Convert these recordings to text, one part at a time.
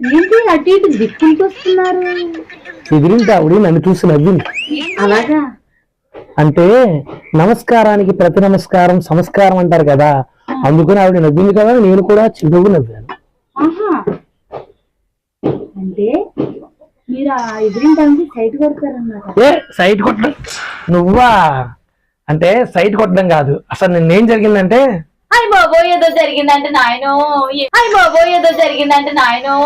ఏంటి అటు ఇటు దిక్కులకి వస్తున్నారు? ఎదిరింటి ఆవిడ నన్ను చూసి నవ్వింది. అలాగా? అంటే నమస్కారానికి ప్రతి నమస్కారం సంస్కారం అంటారు కదా, అందుకని ఆవిడ నవ్వింది కదా, నేను కూడా చిరునవ్వు నవ్వాను. ఆహా, అంటే మీరు ఆ ఎదిరింటానికి సైట్ కొడతారన్నమాట. ఏ సైట్ కొట్టడం నువ్వా? అంటే సైట్ కొట్టడం కాదు, అసలు నిన్నేం జరిగిందంటే, అయ్య బాబో ఏదో జరిగిందంటే నాయనో, అయ్య బాబో ఏదో జరిగిందంటే నాయనో,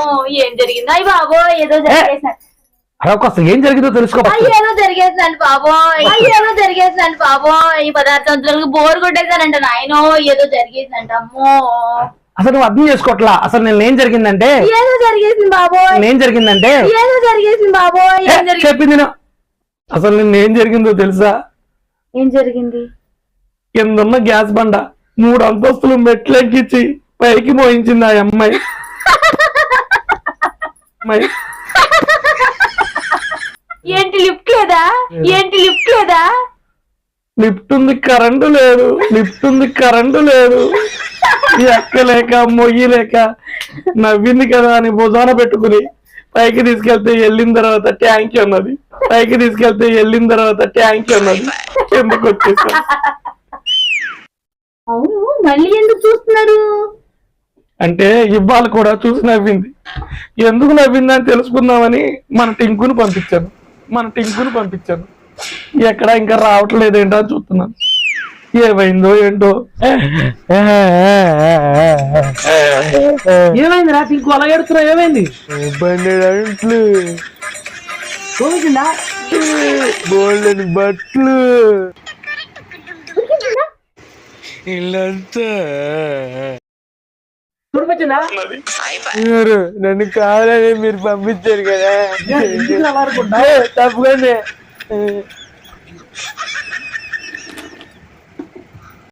ఏం జరిగింది? అయ్య బాబో ఏదో జరిగేసినట్టు. అసలు ఏం జరిగిందో తెలుసుకో. ఏదో జరిగేసినట్టు బాబోయ్, ఏదో జరిగేసినట్టు బాబోయ్, ఈ 16 సంవత్సరాలకు బోర్ కొట్టేశానంట నాయనో, ఏదో జరిగేసినట్ట. అమ్మో, అసలు నువ్వు అర్థం చేసుకోవట్లా. అసలు నేను ఏం జరిగిందంటే, ఏదో జరిగేసింది బాబోయ్, ఏం జరిగిందంటే, ఏదో జరిగేసింది బాబోయ్. చెప్పింది అసలు నిన్న ఏం జరిగిందో తెలుసా? ఏం జరిగింది? కిందన్న గ్యాస్ బండ 3 అంతస్తులు మెట్లెక్కించి పైకి మోయించింది ఆ అమ్మాయి. ఏంటి లిఫ్ట్ లేదా? ఏంటి లిఫ్ట్ లేదా? లిఫ్ట్ ఉంది, కరెంటు లేదు. లిఫ్ట్ ఉంది, కరెంటు లేదు. ఎక్కలేక మొయ్యలేక నవ్వింది కదా అని భుజాన పెట్టుకుని పైకి తీసుకెళ్తే వెళ్ళిన తర్వాత ట్యాంక్ అన్నది. పైకి తీసుకెళ్తే వెళ్ళిన తర్వాత ట్యాంక్ అన్నది. ఎందుకు వచ్చేసా? అవును, మళ్ళీ ఎందుకు చూస్తున్నారు? అంటే ఇవాళ కూడా చూసి నవ్వింది. ఎందుకు నవ్వింది అని తెలుసుకుందామని మన టింకును పంపించాను. ఎక్కడ ఇంకా రావట్లేదు ఏంటో అని చూస్తున్నాను. ఏమైందో ఏంటో. ఏమైంది రా టింకు అలా ఎడుతున్నా? ఏమైంది? 12 అంట్లు, బోల్డెన్ బట్లు, ఇల్లంతా చూడిపించిందా? నన్ను కావాలని మీరు పంపించారు కదా, తప్పకుండా.